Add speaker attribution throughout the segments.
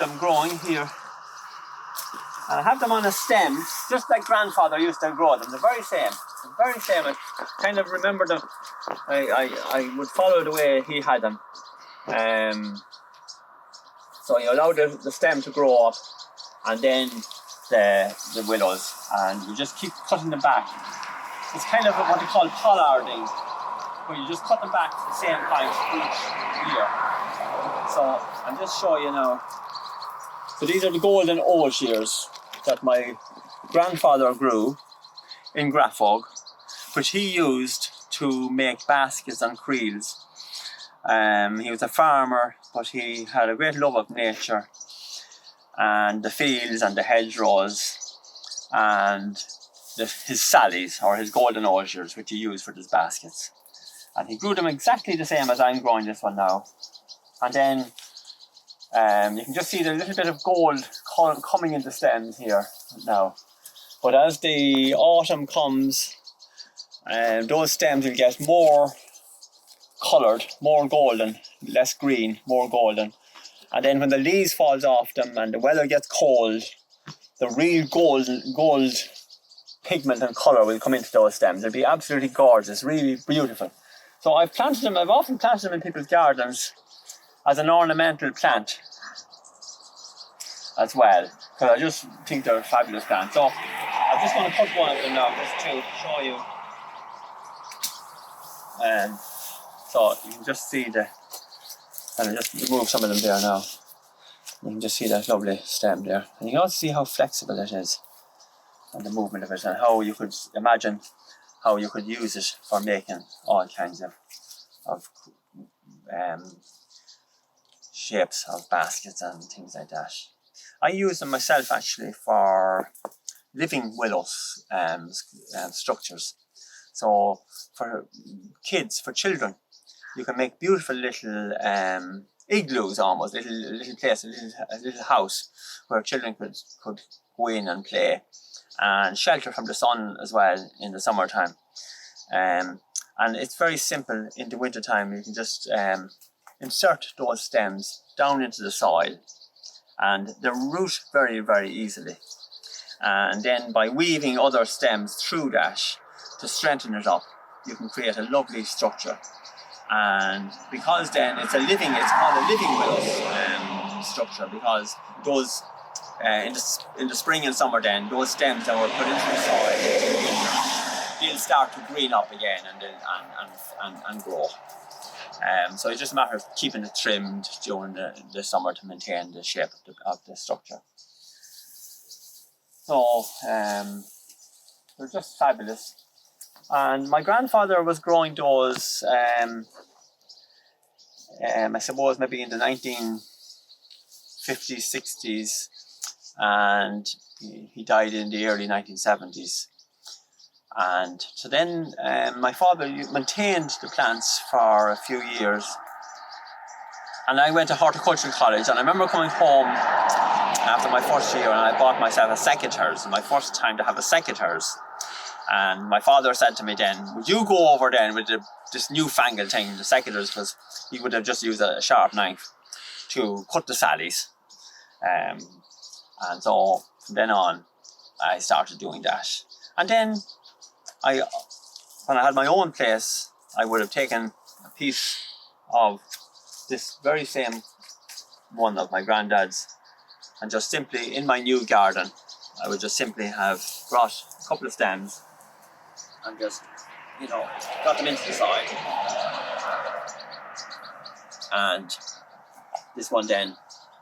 Speaker 1: I'm growing here. And I have them on a stem, just like grandfather used to grow them. The very same. The very same. I kind of remember them. I would follow the way he had them. So you allow the stem to grow up, and then the willows, and you just keep cutting them back. It's kind of what they call pollarding, where you just cut them back to the same point each year. So I'm just showing you now. So these are the Golden Osiers that my grandfather grew in Grafog, which he used to make baskets and creels. He was a farmer, but he had a great love of nature and the fields and the hedgerows and his sallies, or his Golden Osiers, which he used for his baskets. And he grew them exactly the same as I'm growing this one now. And then you can just see the little bit of gold coming in the stems here now. But as the autumn comes, those stems will get more coloured, more golden, less green, more golden. And then when the leaves falls off them and the weather gets cold, the real gold pigment and colour will come into those stems. It'll be absolutely gorgeous, really beautiful. So I've often planted them in people's gardens as an ornamental plant as well, because I just think they're fabulous plants. So I'm just going to cut one of them now just to show you. So you can just see and I just remove some of them there now. You can just see that lovely stem there. And you can also see how flexible it is and the movement of it, and how you could imagine how you could use it for making all kinds of shapes of baskets and things like that. I use them myself actually for living willows structures. So for kids, for children, you can make beautiful little igloos almost, little place, a little house where children could go in and play and shelter from the sun as well in the summertime. And it's very simple in the winter time. You can just insert those stems down into the soil and they root very, very easily. And then by weaving other stems through that to strengthen it up, you can create a lovely structure. And because then it's called a living willow structure, because those in the spring and summer then those stems that were put into the soil, they'll start to green up again and grow. So it's just a matter of keeping it trimmed during the summer to maintain the shape of the structure. So they're just fabulous. And my grandfather was growing those, I suppose maybe in the 1950s, 60s, and he died in the early 1970s. And so then my father maintained the plants for a few years. And I went to horticultural college, and I remember coming home after my first year and I bought myself a secateurs, my first time to have a secateurs. And my father said to me then, would you go over then with this newfangled thing, the secateurs, because he would have just used a sharp knife to cut the sallies. And so from then on, I started doing that. And then when I had my own place, I would have taken a piece of this very same one of my granddad's, and just simply in my new garden, I would just simply have brought a couple of stems and just, got them into the soil. And this one then,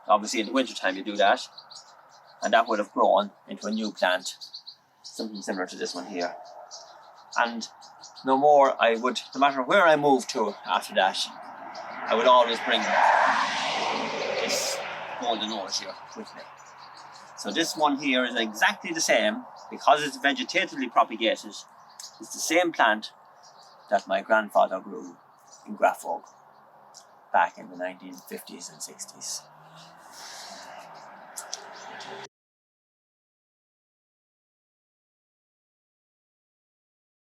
Speaker 1: obviously in the winter time you do that, and that would have grown into a new plant, something similar to this one here. And no matter where I moved to after that, I would always bring this Golden Osier with me. So this one here is exactly the same, because it's vegetatively propagated. It's the same plant that my grandfather grew in Grafog back in the 1950s and 60s.